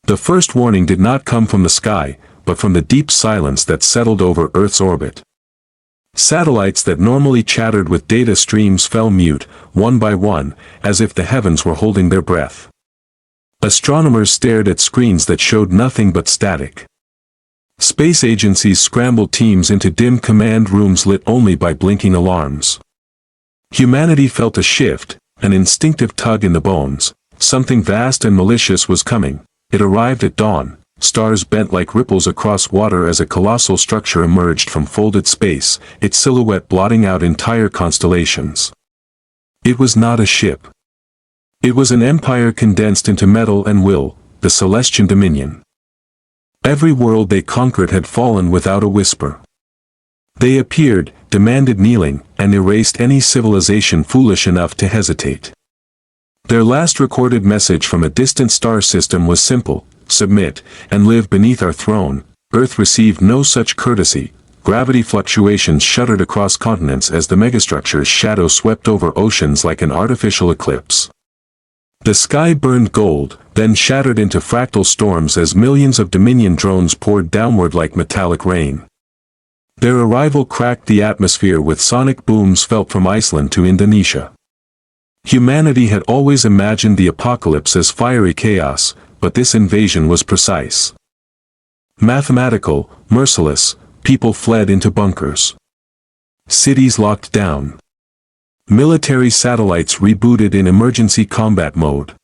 The first warning did not come from the sky, but from the deep silence that settled over Earth's orbit. Satellites that normally chattered with data streams fell mute, one by one, as if the heavens were holding their breath. Astronomers stared at screens that showed nothing but static. Space agencies scrambled teams into dim command rooms lit only by blinking alarms. Humanity felt a shift, an instinctive tug in the bones. Something vast and malicious was coming. It arrived at dawn. Stars bent like ripples across water as a colossal structure emerged from folded space, its silhouette blotting out entire constellations. It was not a ship. It was an empire condensed into metal and will, the Celestian Dominion. Every world they conquered had fallen without a whisper. They appeared, demanded kneeling, and erased any civilization foolish enough to hesitate. Their last recorded message from a distant star system was simple: submit, and live beneath our throne. Earth received no such courtesy. Gravity fluctuations shuddered across continents as the megastructure's shadow swept over oceans like an artificial eclipse. The sky burned gold, then shattered into fractal storms as millions of Dominion drones poured downward like metallic rain. Their arrival cracked the atmosphere with sonic booms felt from Iceland to Indonesia. Humanity had always imagined the apocalypse as fiery chaos, but this invasion was precise. Mathematical, merciless, people fled into bunkers. Cities locked down. Military satellites rebooted in emergency combat mode.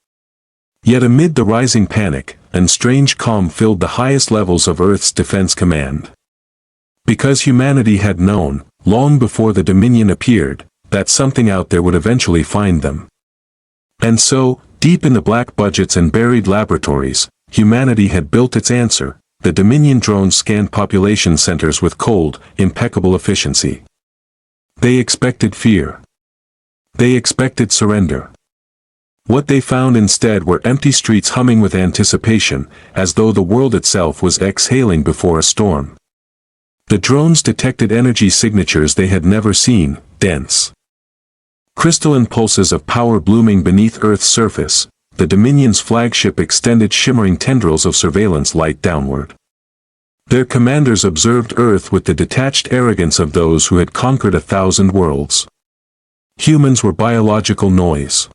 Yet amid the rising panic, a strange calm filled the highest levels of Earth's defense command. Because humanity had known, long before the Dominion appeared, that something out there would eventually find them. And so, deep in the black budgets and buried laboratories, humanity had built its answer. The Dominion drones scanned population centers with cold, impeccable efficiency. They expected fear. They expected surrender. What they found instead were empty streets humming with anticipation, as though the world itself was exhaling before a storm. The drones detected energy signatures they had never seen, dense. Crystalline pulses of power blooming beneath Earth's surface. The Dominion's flagship extended shimmering tendrils of surveillance light downward. Their commanders observed Earth with the detached arrogance of those who had conquered 1,000 worlds. Humans were biological noise.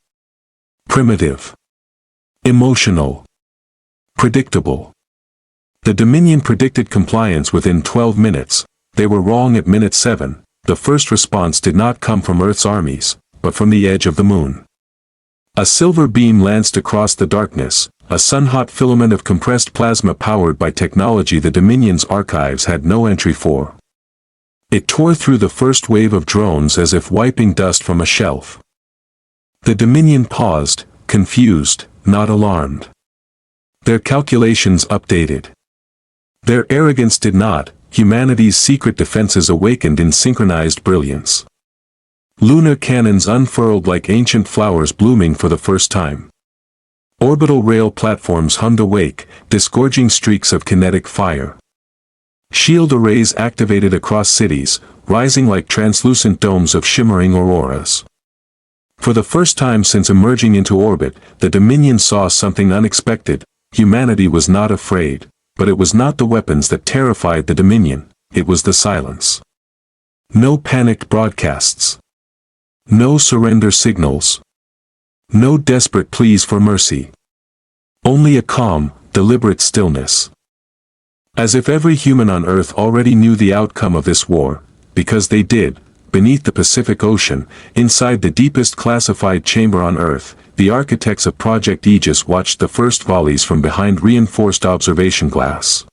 Primitive. Emotional. Predictable. The Dominion predicted compliance within 12 minutes. They were wrong at minute 7. The first response did not come from Earth's armies, but from the edge of the moon. A silver beam lanced across the darkness, a sun-hot filament of compressed plasma powered by technology the Dominion's archives had no entry for. It tore through the first wave of drones as if wiping dust from a shelf. The Dominion paused, confused, not alarmed. Their calculations updated. Their arrogance did not. Humanity's secret defenses awakened in synchronized brilliance. Lunar cannons unfurled like ancient flowers blooming for the first time. Orbital rail platforms hummed awake, disgorging streaks of kinetic fire. Shield arrays activated across cities, rising like translucent domes of shimmering auroras. For the first time since emerging into orbit, the Dominion saw something unexpected. Humanity was not afraid, but it was not the weapons that terrified the Dominion, it was the silence. No panicked broadcasts. No surrender signals. No desperate pleas for mercy. Only a calm, deliberate stillness. As if every human on Earth already knew the outcome of this war, because they did. Beneath the Pacific Ocean, inside the deepest classified chamber on Earth, the architects of Project Aegis watched the first volleys from behind reinforced observation glass.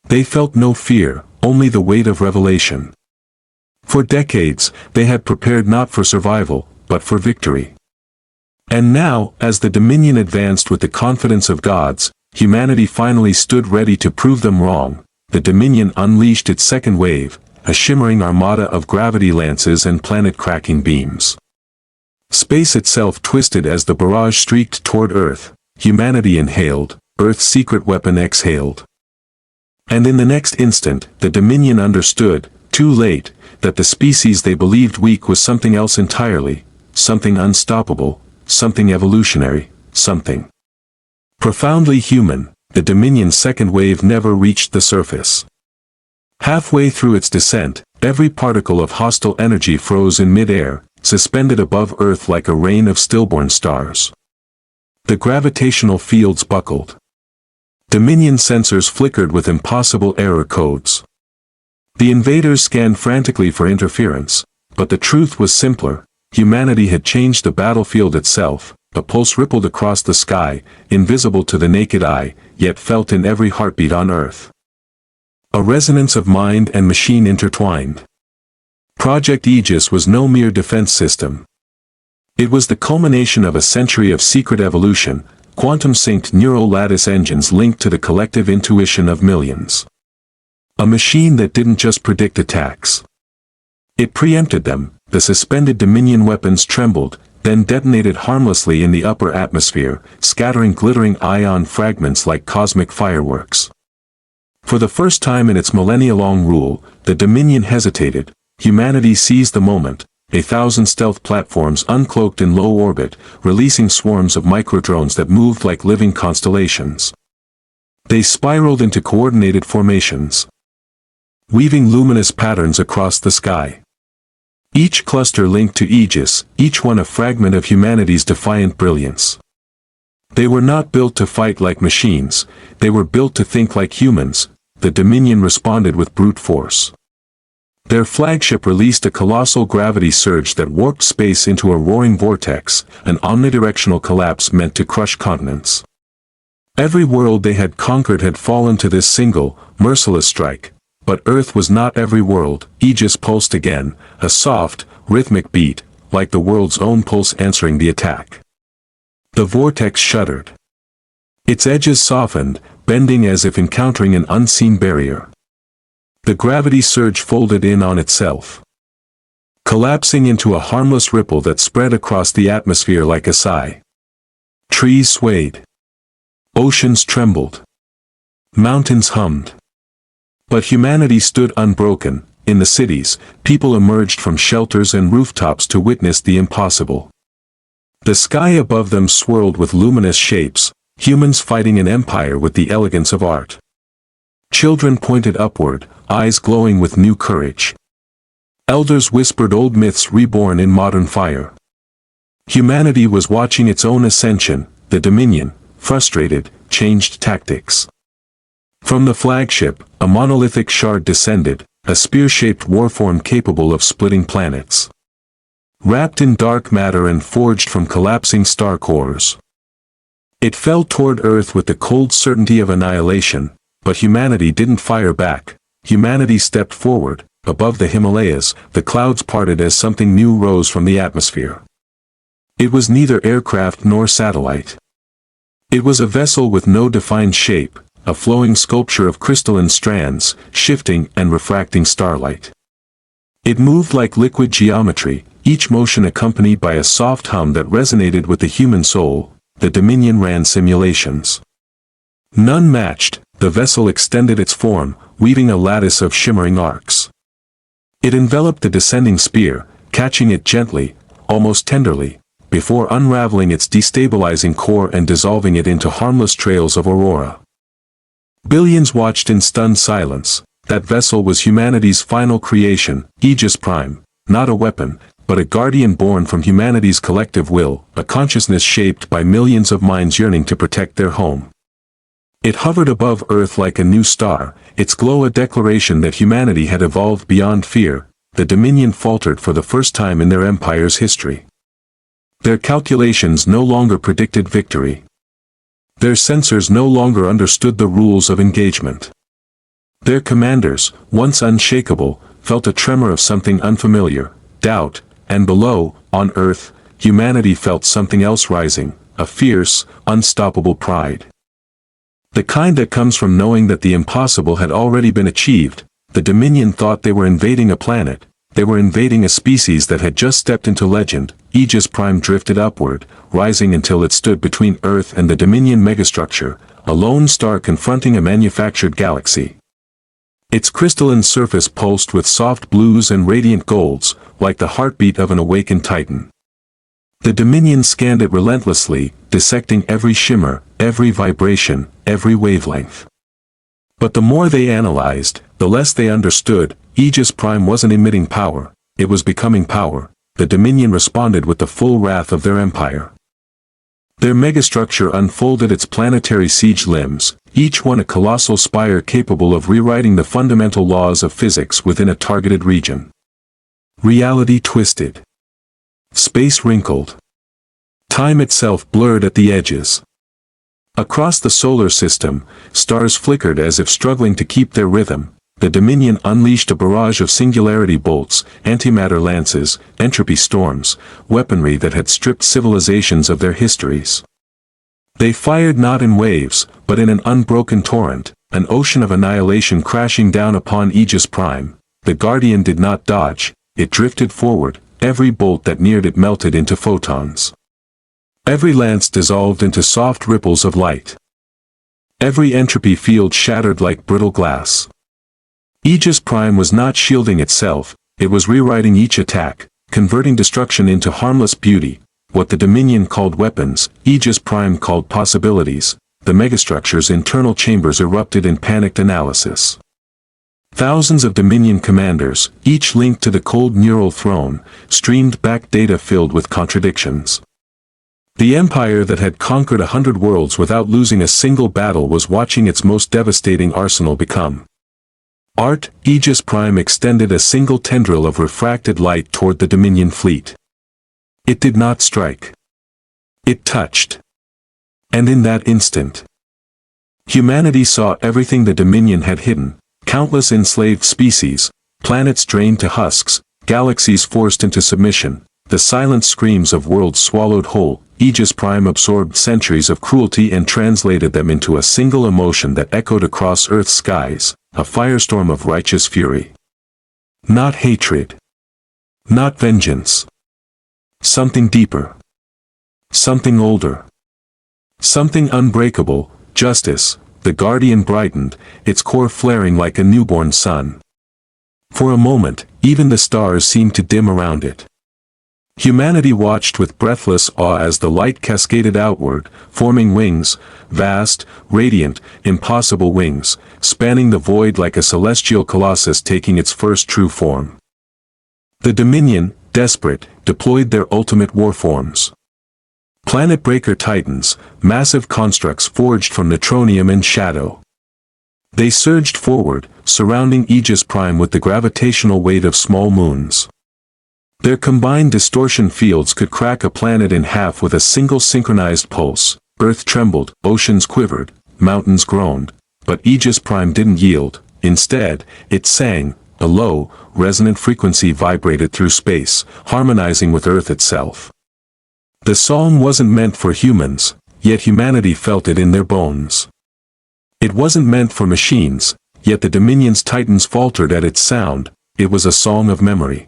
They felt no fear, only the weight of revelation. For decades, they had prepared not for survival, but for victory. And now, as the Dominion advanced with the confidence of gods, humanity finally stood ready to prove them wrong. The Dominion unleashed its second wave, a shimmering armada of gravity lances and planet-cracking beams. Space itself twisted as the barrage streaked toward Earth. Humanity inhaled, Earth's secret weapon exhaled. And in the next instant, the Dominion understood, too late, that the species they believed weak was something else entirely, something unstoppable, something evolutionary, something profoundly human. the Dominion's second wave never reached the surface. Halfway through its descent, every particle of hostile energy froze in mid-air, suspended above Earth like a rain of stillborn stars. The gravitational fields buckled. Dominion sensors flickered with impossible error codes. The invaders scanned frantically for interference, but the truth was simpler. Humanity had changed the battlefield itself. A pulse rippled across the sky, invisible to the naked eye, yet felt in every heartbeat on Earth. A resonance of mind and machine intertwined. Project Aegis was no mere defense system. It was the culmination of a century of secret evolution, quantum-synced neural lattice engines linked to the collective intuition of millions. A machine that didn't just predict attacks. It preempted them. The suspended Dominion weapons trembled, then detonated harmlessly in the upper atmosphere, scattering glittering ion fragments like cosmic fireworks. For the first time in its millennia-long rule, the Dominion hesitated. Humanity seized the moment. 1,000 stealth platforms uncloaked in low orbit, releasing swarms of microdrones that moved like living constellations. They spiraled into coordinated formations, weaving luminous patterns across the sky. Each cluster linked to Aegis, each one a fragment of humanity's defiant brilliance. They were not built to fight like machines, they were built to think like humans. The Dominion responded with brute force. Their flagship released a colossal gravity surge that warped space into a roaring vortex, an omnidirectional collapse meant to crush continents. Every world they had conquered had fallen to this single, merciless strike. But Earth was not every world. Aegis pulsed again, a soft, rhythmic beat, like the world's own pulse answering the attack. The vortex shuddered. Its edges softened, bending as if encountering an unseen barrier. The gravity surge folded in on itself, collapsing into a harmless ripple that spread across the atmosphere like a sigh. Trees swayed. Oceans trembled. Mountains hummed. But humanity stood unbroken. In the cities, people emerged from shelters and rooftops to witness the impossible. The sky above them swirled with luminous shapes, humans fighting an empire with the elegance of art. Children pointed upward, eyes glowing with new courage. Elders whispered old myths reborn in modern fire. Humanity was watching its own ascension. The Dominion, frustrated, changed tactics. From the flagship, a monolithic shard descended, a spear-shaped warform capable of splitting planets. Wrapped in dark matter and forged from collapsing star cores. It fell toward Earth with the cold certainty of annihilation, but humanity didn't fire back. Humanity stepped forward. Above the Himalayas, the clouds parted as something new rose from the atmosphere. It was neither aircraft nor satellite. It was a vessel with no defined shape, a flowing sculpture of crystalline strands, shifting and refracting starlight. It moved like liquid geometry, each motion accompanied by a soft hum that resonated with the human soul. The Dominion ran simulations. None matched. The vessel extended its form, weaving a lattice of shimmering arcs. It enveloped the descending spear, catching it gently, almost tenderly, before unraveling its destabilizing core and dissolving it into harmless trails of aurora. Billions watched in stunned silence. That vessel was humanity's final creation, Aegis Prime, not a weapon, but a guardian born from humanity's collective will, a consciousness shaped by millions of minds yearning to protect their home. It hovered above Earth like a new star, its glow a declaration that humanity had evolved beyond fear. The Dominion faltered for the first time in their empire's history. Their calculations no longer predicted victory. Their sensors no longer understood the rules of engagement. Their commanders, once unshakable, felt a tremor of something unfamiliar, doubt, and below, on Earth, humanity felt something else rising, a fierce, unstoppable pride. The kind that comes from knowing that the impossible had already been achieved. The Dominion thought they were invading a planet. They were invading a species that had just stepped into legend. Aegis Prime drifted upward, rising until it stood between Earth and the Dominion megastructure, a lone star confronting a manufactured galaxy. Its crystalline surface pulsed with soft blues and radiant golds, like the heartbeat of an awakened titan. The Dominion scanned it relentlessly, dissecting every shimmer, every vibration, every wavelength. But the more they analyzed, the less they understood. Aegis Prime wasn't emitting power, it was becoming power. The Dominion responded with the full wrath of their empire. Their megastructure unfolded its planetary siege limbs, each one a colossal spire capable of rewriting the fundamental laws of physics within a targeted region. Reality twisted. Space wrinkled. Time itself blurred at the edges. Across the solar system, stars flickered as if struggling to keep their rhythm. The Dominion unleashed a barrage of singularity bolts, antimatter lances, entropy storms, weaponry that had stripped civilizations of their histories. They fired not in waves, but in an unbroken torrent, an ocean of annihilation crashing down upon Aegis Prime. The Guardian did not dodge, it drifted forward, every bolt that neared it melted into photons. Every lance dissolved into soft ripples of light. Every entropy field shattered like brittle glass. Aegis Prime was not shielding itself, it was rewriting each attack, converting destruction into harmless beauty. What the Dominion called weapons, Aegis Prime called possibilities. The megastructure's internal chambers erupted in panicked analysis. Thousands of Dominion commanders, each linked to the cold neural throne, streamed back data filled with contradictions. The empire that had conquered 100 worlds without losing a single battle was watching its most devastating arsenal become. Aegis Prime extended a single tendril of refracted light toward the Dominion fleet. It did not strike. It touched. And in that instant, humanity saw everything the Dominion had hidden, countless enslaved species, planets drained to husks, galaxies forced into submission, the silent screams of worlds swallowed whole. Aegis Prime absorbed centuries of cruelty and translated them into a single emotion that echoed across Earth's skies, a firestorm of righteous fury. Not hatred. Not vengeance. Something deeper. Something older. Something unbreakable, justice. The Guardian brightened, its core flaring like a newborn sun. For a moment, even the stars seemed to dim around it. Humanity watched with breathless awe as the light cascaded outward, forming wings, vast, radiant, impossible wings, spanning the void like a celestial colossus taking its first true form. The Dominion, desperate, deployed their ultimate war forms. Planet-breaker titans, massive constructs forged from neutronium and shadow. They surged forward, surrounding Aegis Prime with the gravitational weight of small moons. Their combined distortion fields could crack a planet in half with a single synchronized pulse. Earth trembled, oceans quivered, mountains groaned, but Aegis Prime didn't yield. Instead, it sang. A low, resonant frequency vibrated through space, harmonizing with Earth itself. The song wasn't meant for humans, yet humanity felt it in their bones. It wasn't meant for machines, yet the Dominion's titans faltered at its sound. It was a song of memory.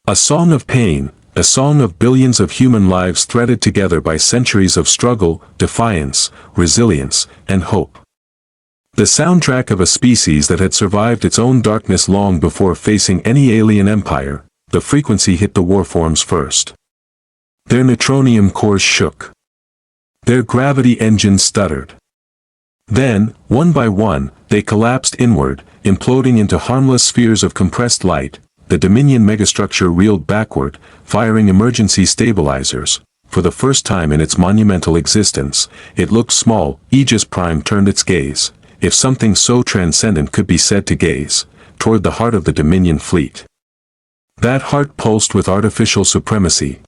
A song of pain, a song of billions of human lives threaded together by centuries of struggle, defiance, resilience, and hope. The soundtrack of a species that had survived its own darkness long before facing any alien empire. The frequency hit the warforms first. Their neutronium cores shook. Their gravity engines stuttered. Then, one by one, they collapsed inward, imploding into harmless spheres of compressed light. The Dominion megastructure reeled backward, firing emergency stabilizers. For the first time in its monumental existence, it looked small. Aegis Prime turned its gaze, if something so transcendent could be said to gaze, toward the heart of the Dominion fleet. That heart pulsed with artificial supremacy.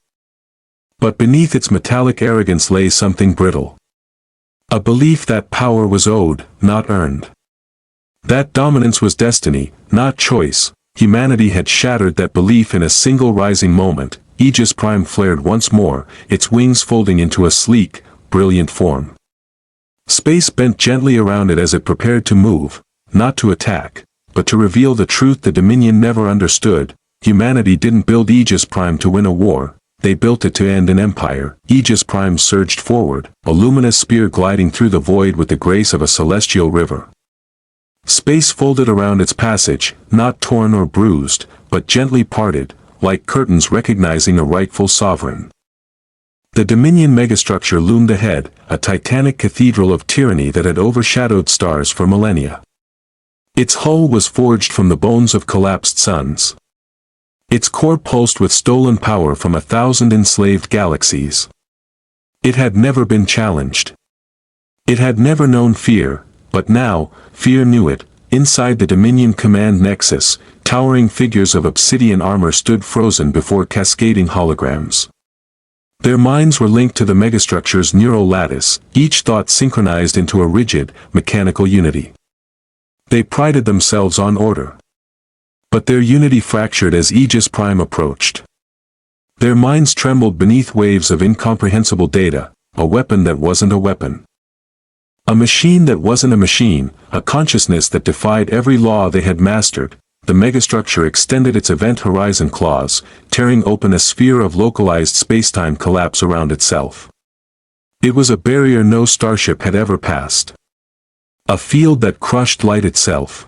But beneath its metallic arrogance lay something brittle. A belief that power was owed, not earned. That dominance was destiny, not choice. Humanity had shattered that belief in a single rising moment. Aegis Prime flared once more, its wings folding into a sleek, brilliant form. Space bent gently around it as it prepared to move, not to attack, but to reveal the truth the Dominion never understood. Humanity didn't build Aegis Prime to win a war, they built it to end an empire. Aegis Prime surged forward, a luminous spear gliding through the void with the grace of a celestial river. Space folded around its passage, not torn or bruised, but gently parted, like curtains recognizing a rightful sovereign. The Dominion megastructure loomed ahead, a titanic cathedral of tyranny that had overshadowed stars for millennia. Its hull was forged from the bones of collapsed suns. Its core pulsed with stolen power from 1,000 enslaved galaxies. It had never been challenged. It had never known fear, but now, fear knew it. Inside the Dominion command nexus, towering figures of obsidian armor stood frozen before cascading holograms. Their minds were linked to the megastructure's neural lattice, each thought synchronized into a rigid, mechanical unity. They prided themselves on order. But their unity fractured as Aegis Prime approached. Their minds trembled beneath waves of incomprehensible data, a weapon that wasn't a weapon. A machine that wasn't a machine, a consciousness that defied every law they had mastered. The megastructure extended its event horizon claws, tearing open a sphere of localized spacetime collapse around itself. It was a barrier no starship had ever passed. A field that crushed light itself.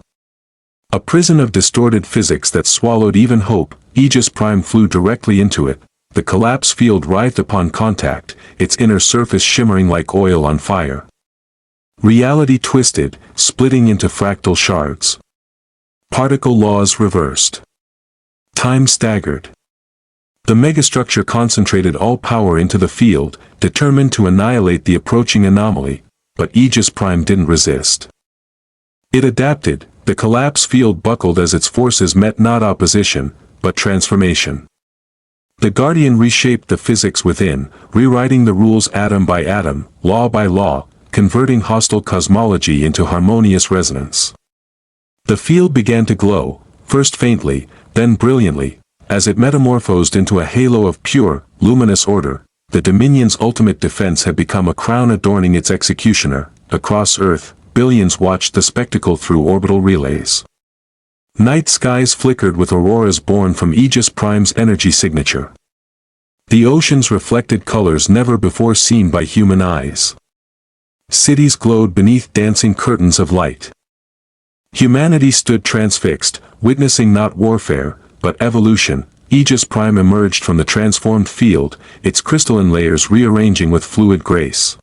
A prison of distorted physics that swallowed even hope. Aegis Prime flew directly into it. The collapse field writhed upon contact, its inner surface shimmering like oil on fire. Reality twisted, splitting into fractal shards. Particle laws reversed. Time staggered. The megastructure concentrated all power into the field, determined to annihilate the approaching anomaly, but Aegis Prime didn't resist. It adapted. The collapse field buckled as its forces met not opposition, but transformation. The Guardian reshaped the physics within, rewriting the rules atom by atom, law by law, converting hostile cosmology into harmonious resonance. The field began to glow, first faintly, then brilliantly, as it metamorphosed into a halo of pure, luminous order. The Dominion's ultimate defense had become a crown adorning its executioner. Across Earth, billions watched the spectacle through orbital relays. Night skies flickered with auroras born from Aegis Prime's energy signature. The oceans reflected colors never before seen by human eyes. Cities glowed beneath dancing curtains of light. Humanity stood transfixed, witnessing not warfare, but evolution. Aegis Prime emerged from the transformed field, its crystalline layers rearranging with fluid grace.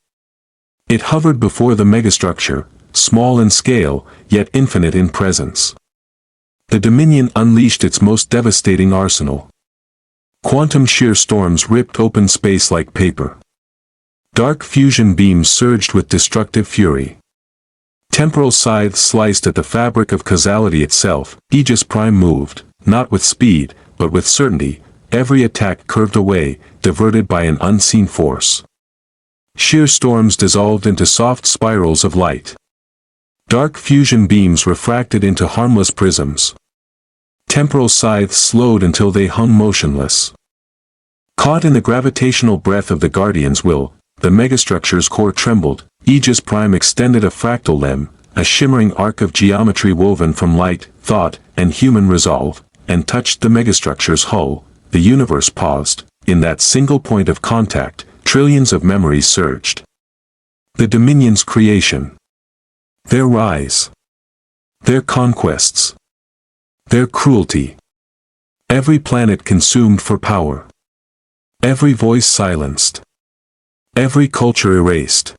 It hovered before the megastructure, small in scale, yet infinite in presence. The Dominion unleashed its most devastating arsenal. Quantum shear storms ripped open space like paper. Dark fusion beams surged with destructive fury. Temporal scythes sliced at the fabric of causality itself. Aegis Prime moved, not with speed, but with certainty. Every attack curved away, diverted by an unseen force. Shear storms dissolved into soft spirals of light. Dark fusion beams refracted into harmless prisms. Temporal scythes slowed until they hung motionless. Caught in the gravitational breath of the Guardian's will, the megastructure's core trembled. Aegis Prime extended a fractal limb, a shimmering arc of geometry woven from light, thought, and human resolve, and touched the megastructure's hull. The universe paused. In that single point of contact, trillions of memories surged. The Dominion's creation. Their rise. Their conquests. Their cruelty. Every planet consumed for power. Every voice silenced. Every culture erased.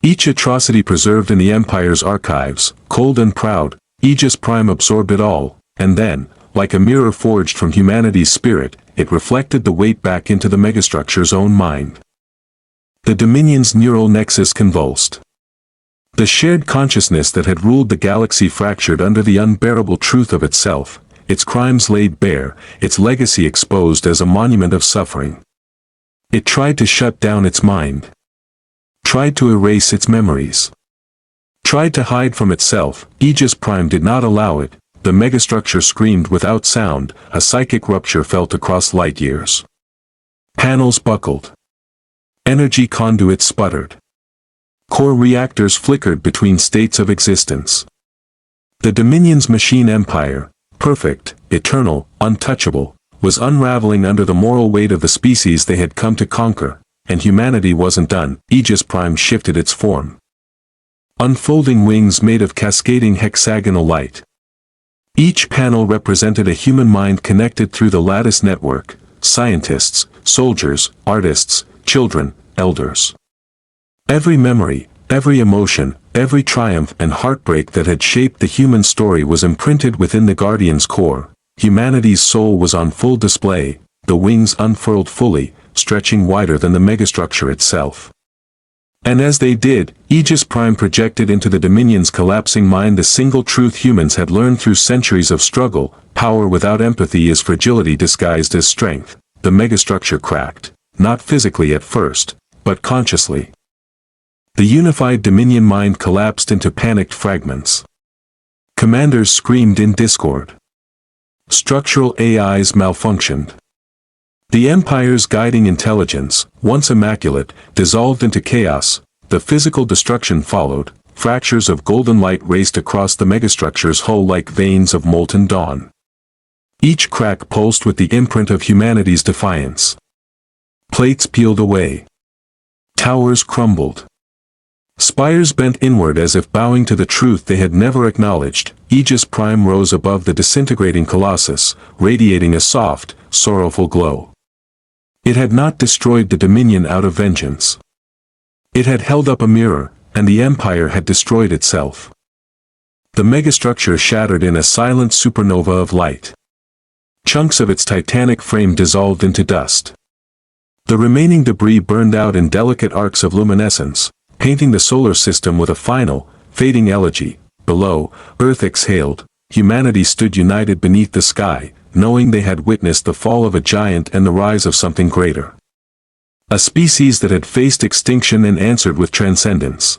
Each atrocity preserved in the Empire's archives. Cold and proud, Aegis Prime absorbed it all, and then, like a mirror forged from humanity's spirit, it reflected the weight back into the megastructure's own mind. The Dominion's neural nexus convulsed. The shared consciousness that had ruled the galaxy fractured under the unbearable truth of itself, its crimes laid bare, its legacy exposed as a monument of suffering. It tried to shut down its mind. Tried to erase its memories. Tried to hide from itself. Aegis Prime did not allow it. The megastructure screamed without sound. A psychic rupture felt across light years. Panels buckled. Energy conduits sputtered. Core reactors flickered between states of existence. The Dominion's machine empire, perfect, eternal, untouchable, was unraveling under the moral weight of the species they had come to conquer, and humanity wasn't done. Aegis Prime shifted its form. Unfolding wings made of cascading hexagonal light. Each panel represented a human mind connected through the lattice network. Scientists, soldiers, artists, children, elders. Every memory, every emotion, every triumph and heartbreak that had shaped the human story was imprinted within the Guardian's core. Humanity's soul was on full display, the wings unfurled fully, stretching wider than the megastructure itself. And as they did, Aegis Prime projected into the Dominion's collapsing mind the single truth humans had learned through centuries of struggle: power without empathy is fragility disguised as strength. The megastructure cracked, not physically at first, but consciously. The unified Dominion mind collapsed into panicked fragments. Commanders screamed in discord. Structural AIs malfunctioned. The Empire's guiding intelligence, once immaculate, dissolved into chaos. The physical destruction followed. Fractures of golden light raced across the megastructure's hull like veins of molten dawn. Each crack pulsed with the imprint of humanity's defiance. Plates peeled away. Towers crumbled. Spires bent inward as if bowing to the truth they had never acknowledged. Aegis Prime rose above the disintegrating colossus, radiating a soft, sorrowful glow. It had not destroyed the Dominion out of vengeance. It had held up a mirror, and the Empire had destroyed itself. The megastructure shattered in a silent supernova of light. Chunks of its titanic frame dissolved into dust. The remaining debris burned out in delicate arcs of luminescence, painting the solar system with a final, fading elegy. Below, Earth exhaled. Humanity stood united beneath the sky, knowing they had witnessed the fall of a giant and the rise of something greater. A species that had faced extinction and answered with transcendence.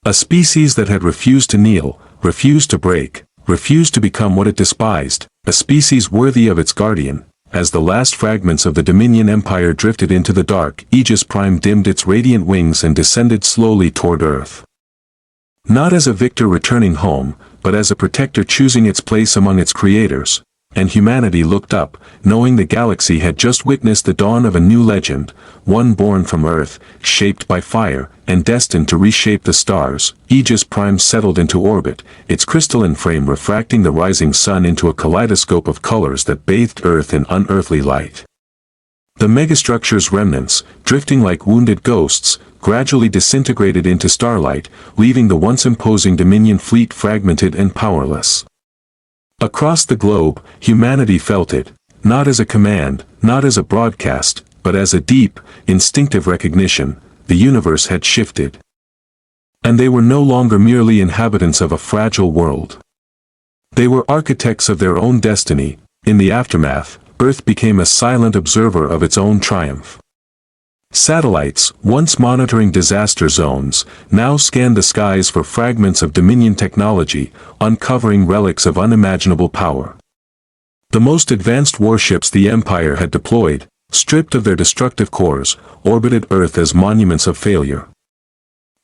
A species that had refused to kneel, refused to break, refused to become what it despised, a species worthy of its guardian. As the last fragments of the Dominion Empire drifted into the dark, Aegis Prime dimmed its radiant wings and descended slowly toward Earth. Not as a victor returning home, but as a protector choosing its place among its creators. And humanity looked up, knowing the galaxy had just witnessed the dawn of a new legend, one born from Earth, shaped by fire, and destined to reshape the stars. Aegis Prime settled into orbit, its crystalline frame refracting the rising sun into a kaleidoscope of colors that bathed Earth in unearthly light. The megastructure's remnants, drifting like wounded ghosts, gradually disintegrated into starlight, leaving the once imposing Dominion fleet fragmented and powerless. Across the globe, humanity felt it, not as a command, not as a broadcast, but as a deep, instinctive recognition. The universe had shifted. And they were no longer merely inhabitants of a fragile world. They were architects of their own destiny. In the aftermath, Earth became a silent observer of its own triumph. Satellites, once monitoring disaster zones, now scanned the skies for fragments of Dominion technology, uncovering relics of unimaginable power. The most advanced warships the Empire had deployed, stripped of their destructive cores, orbited Earth as monuments of failure.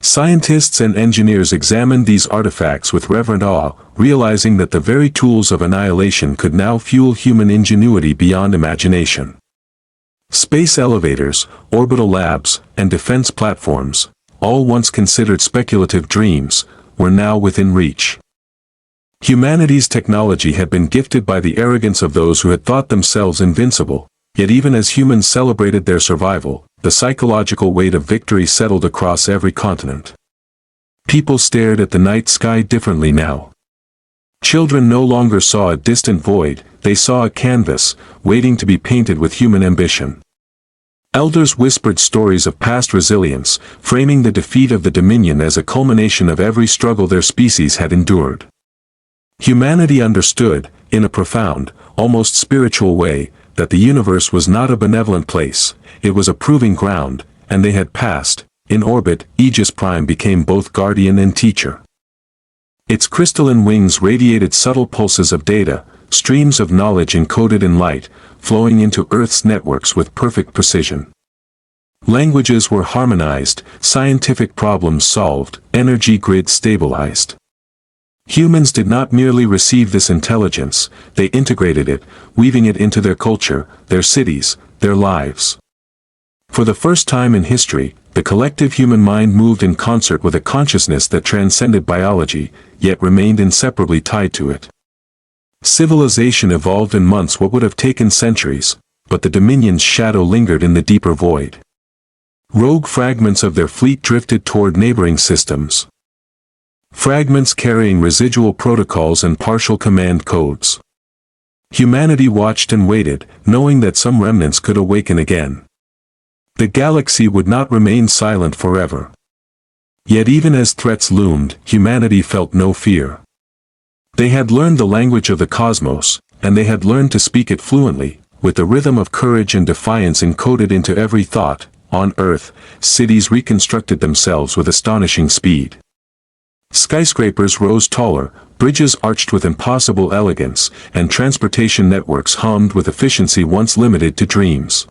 Scientists and engineers examined these artifacts with reverent awe, realizing that the very tools of annihilation could now fuel human ingenuity beyond imagination. Space elevators, orbital labs, and defense platforms, all once considered speculative dreams, were now within reach. Humanity's technology had been gifted by the arrogance of those who had thought themselves invincible, yet even as humans celebrated their survival, the psychological weight of victory settled across every continent. People stared at the night sky differently now. Children no longer saw a distant void, they saw a canvas, waiting to be painted with human ambition. Elders whispered stories of past resilience, framing the defeat of the Dominion as a culmination of every struggle their species had endured. Humanity understood, in a profound, almost spiritual way, that the universe was not a benevolent place, it was a proving ground, and they had passed. In orbit, Aegis Prime became both guardian and teacher. Its crystalline wings radiated subtle pulses of data, streams of knowledge encoded in light, flowing into Earth's networks with perfect precision. Languages were harmonized, scientific problems solved, energy grids stabilized. Humans did not merely receive this intelligence, they integrated it, weaving it into their culture, their cities, their lives. For the first time in history, the collective human mind moved in concert with a consciousness that transcended biology, yet remained inseparably tied to it. Civilization evolved in months what would have taken centuries, but the Dominion's shadow lingered in the deeper void. Rogue fragments of their fleet drifted toward neighboring systems. Fragments carrying residual protocols and partial command codes. Humanity watched and waited, knowing that some remnants could awaken again. The galaxy would not remain silent forever. Yet even as threats loomed, humanity felt no fear. They had learned the language of the cosmos, and they had learned to speak it fluently, with the rhythm of courage and defiance encoded into every thought. On Earth, cities reconstructed themselves with astonishing speed. Skyscrapers rose taller, bridges arched with impossible elegance, and transportation networks hummed with efficiency once limited to dreams.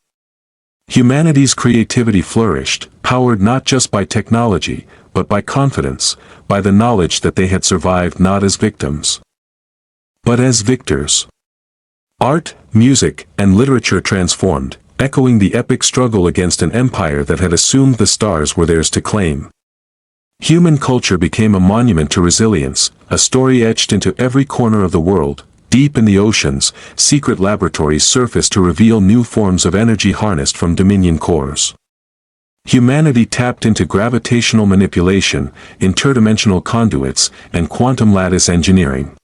Humanity's creativity flourished, powered not just by technology, but by confidence, by the knowledge that they had survived not as victims, but as victors. Art, music, and literature transformed, echoing the epic struggle against an empire that had assumed the stars were theirs to claim. Human culture became a monument to resilience, a story etched into every corner of the world. Deep in the oceans, secret laboratories surfaced to reveal new forms of energy harnessed from Dominion cores. Humanity tapped into gravitational manipulation, interdimensional conduits, and quantum lattice engineering.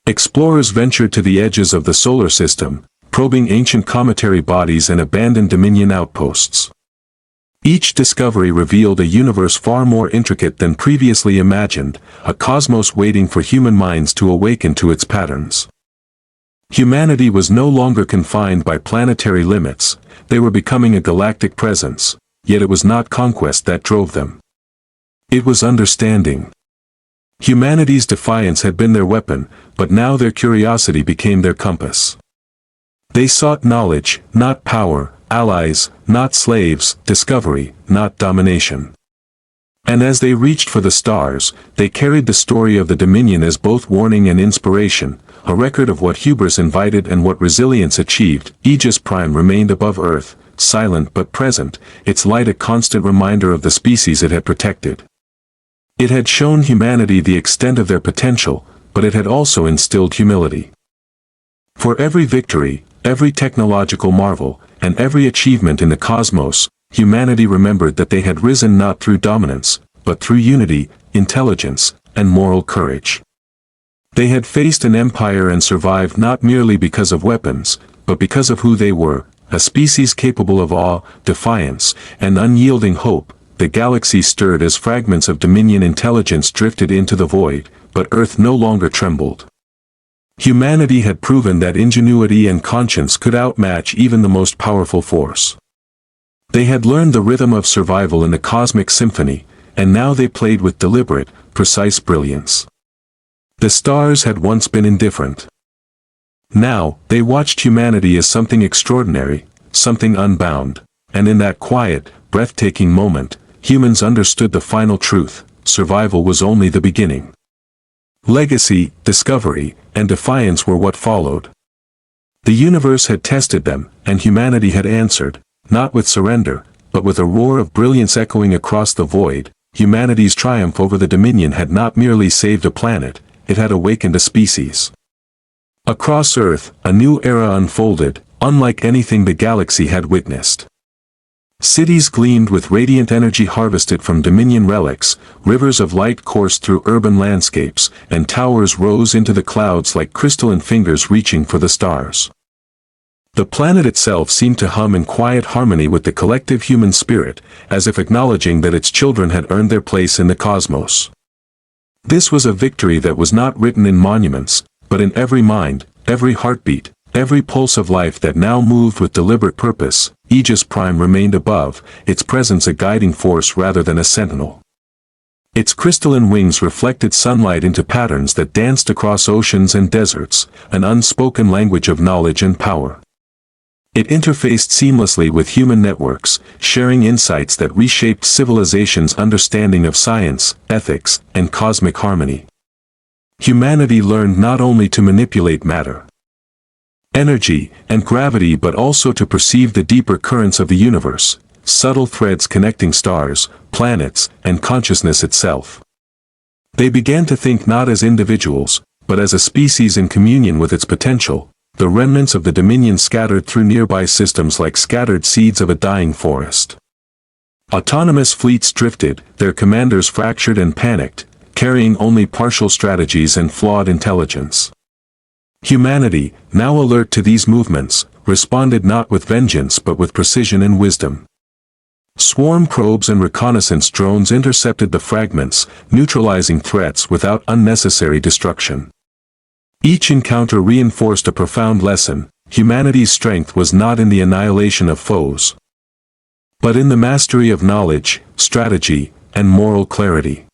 Explorers ventured to the edges of the solar system, probing ancient cometary bodies and abandoned Dominion outposts. Each discovery revealed a universe far more intricate than previously imagined, a cosmos waiting for human minds to awaken to its patterns. Humanity was no longer confined by planetary limits, they were becoming a galactic presence, yet it was not conquest that drove them. It was understanding. Humanity's defiance had been their weapon, but now their curiosity became their compass. They sought knowledge, not power, allies, not slaves, discovery, not domination. And as they reached for the stars, they carried the story of the Dominion as both warning and inspiration, a record of what hubris invited and what resilience achieved. Aegis Prime remained above Earth, silent but present, its light a constant reminder of the species it had protected. It had shown humanity the extent of their potential, but it had also instilled humility. For every victory, every technological marvel, and every achievement in the cosmos, humanity remembered that they had risen not through dominance, but through unity, intelligence, and moral courage. They had faced an empire and survived not merely because of weapons, but because of who they were, a species capable of awe, defiance, and unyielding hope. The galaxy stirred as fragments of Dominion intelligence drifted into the void, but Earth no longer trembled. Humanity had proven that ingenuity and conscience could outmatch even the most powerful force. They had learned the rhythm of survival in the cosmic symphony, and now they played with deliberate, precise brilliance. The stars had once been indifferent. Now, they watched humanity as something extraordinary, something unbound, and in that quiet, breathtaking moment, humans understood the final truth: survival was only the beginning. Legacy, discovery, and defiance were what followed. The universe had tested them, and humanity had answered, not with surrender, but with a roar of brilliance echoing across the void. Humanity's triumph over the Dominion had not merely saved a planet, it had awakened a species. Across Earth, a new era unfolded, unlike anything the galaxy had witnessed. Cities gleamed with radiant energy harvested from Dominion relics, rivers of light coursed through urban landscapes, and towers rose into the clouds like crystalline fingers reaching for the stars. The planet itself seemed to hum in quiet harmony with the collective human spirit, as if acknowledging that its children had earned their place in the cosmos. This was a victory that was not written in monuments, but in every mind, every heartbeat, every pulse of life that now moved with deliberate purpose. Aegis Prime remained above, its presence a guiding force rather than a sentinel. Its crystalline wings reflected sunlight into patterns that danced across oceans and deserts, an unspoken language of knowledge and power. It interfaced seamlessly with human networks, sharing insights that reshaped civilization's understanding of science, ethics, and cosmic harmony. Humanity learned not only to manipulate matter, energy, and gravity but also to perceive the deeper currents of the universe, subtle threads connecting stars, planets, and consciousness itself. They began to think not as individuals, but as a species in communion with its potential, the remnants of the Dominion scattered through nearby systems like scattered seeds of a dying forest. Autonomous fleets drifted, their commanders fractured and panicked, carrying only partial strategies and flawed intelligence. Humanity, now alert to these movements, responded not with vengeance but with precision and wisdom. Swarm probes and reconnaissance drones intercepted the fragments, neutralizing threats without unnecessary destruction. Each encounter reinforced a profound lesson: humanity's strength was not in the annihilation of foes, but in the mastery of knowledge, strategy, and moral clarity.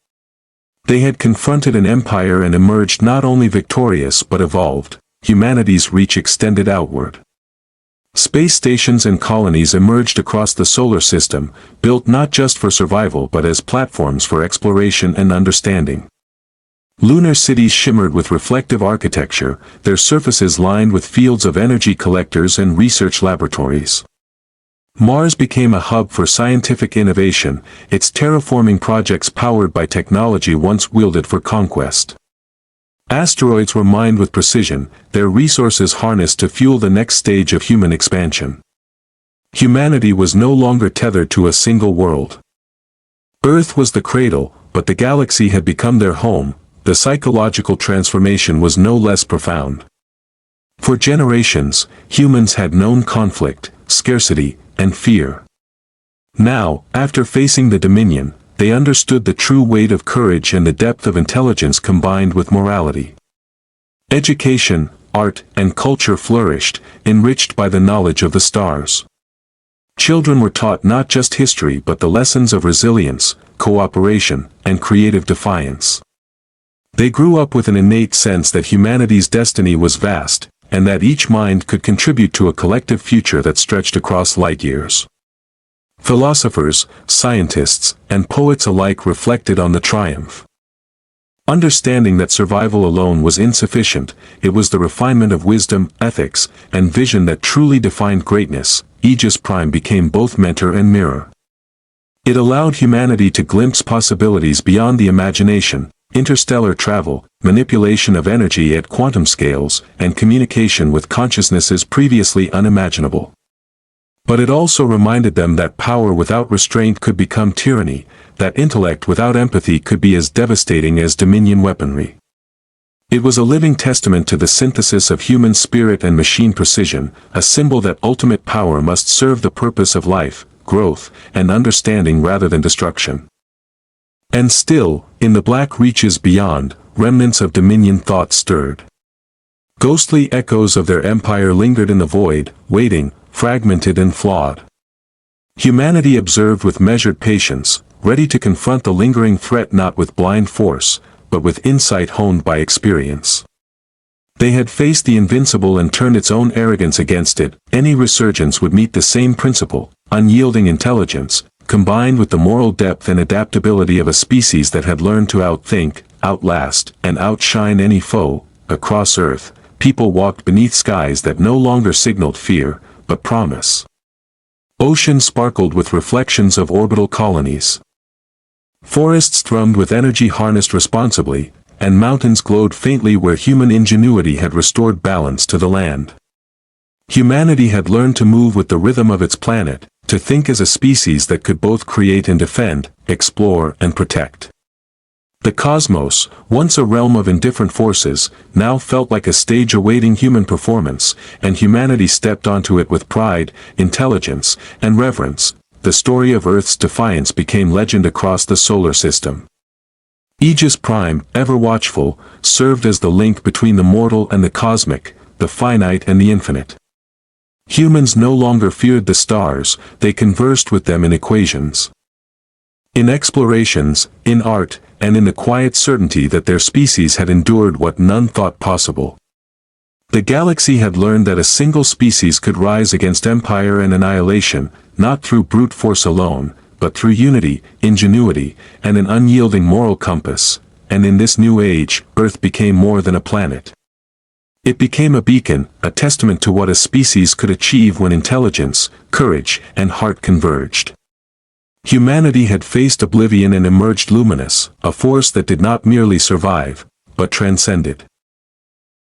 They had confronted an empire and emerged not only victorious but evolved. Humanity's reach extended outward. Space stations and colonies emerged across the solar system, built not just for survival but as platforms for exploration and understanding. Lunar cities shimmered with reflective architecture, their surfaces lined with fields of energy collectors and research laboratories. Mars became a hub for scientific innovation, its terraforming projects powered by technology once wielded for conquest. Asteroids were mined with precision, their resources harnessed to fuel the next stage of human expansion. Humanity was no longer tethered to a single world. Earth was the cradle, but the galaxy had become their home. The psychological transformation was no less profound. For generations, humans had known conflict, scarcity, and fear. Now, after facing the Dominion, they understood the true weight of courage and the depth of intelligence combined with morality. Education, art, and culture flourished, enriched by the knowledge of the stars. Children were taught not just history but the lessons of resilience, cooperation, and creative defiance. They grew up with an innate sense that humanity's destiny was vast, and that each mind could contribute to a collective future that stretched across light years. Philosophers, scientists, and poets alike reflected on the triumph. Understanding that survival alone was insufficient, it was the refinement of wisdom, ethics, and vision that truly defined greatness. Aegis Prime became both mentor and mirror. It allowed humanity to glimpse possibilities beyond the imagination: interstellar travel, manipulation of energy at quantum scales, and communication with consciousnesses previously unimaginable. But it also reminded them that power without restraint could become tyranny, that intellect without empathy could be as devastating as Dominion weaponry. It was a living testament to the synthesis of human spirit and machine precision, a symbol that ultimate power must serve the purpose of life, growth, and understanding rather than destruction. And still, in the black reaches beyond, remnants of Dominion thought stirred. Ghostly echoes of their empire lingered in the void, waiting, fragmented and flawed. Humanity observed with measured patience, ready to confront the lingering threat not with blind force, but with insight honed by experience. They had faced the invincible and turned its own arrogance against it. Any resurgence would meet the same principle: unyielding intelligence, combined with the moral depth and adaptability of a species that had learned to outthink, outlast, and outshine any foe. Across Earth, people walked beneath skies that no longer signaled fear, but promise. Oceans sparkled with reflections of orbital colonies. Forests thrummed with energy harnessed responsibly, and mountains glowed faintly where human ingenuity had restored balance to the land. Humanity had learned to move with the rhythm of its planet, to think as a species that could both create and defend, explore and protect. The cosmos, once a realm of indifferent forces, now felt like a stage awaiting human performance, and humanity stepped onto it with pride, intelligence, and reverence. The story of Earth's defiance became legend across the solar system. Aegis Prime, ever watchful, served as the link between the mortal and the cosmic, the finite and the infinite. Humans no longer feared the stars, they conversed with them in equations. In explorations, in art, and in the quiet certainty that their species had endured what none thought possible. The galaxy had learned that a single species could rise against empire and annihilation, not through brute force alone, but through unity, ingenuity, and an unyielding moral compass. And in this new age, Earth became more than a planet. It became a beacon, a testament to what a species could achieve when intelligence, courage, and heart converged. Humanity had faced oblivion and emerged luminous, a force that did not merely survive, but transcended.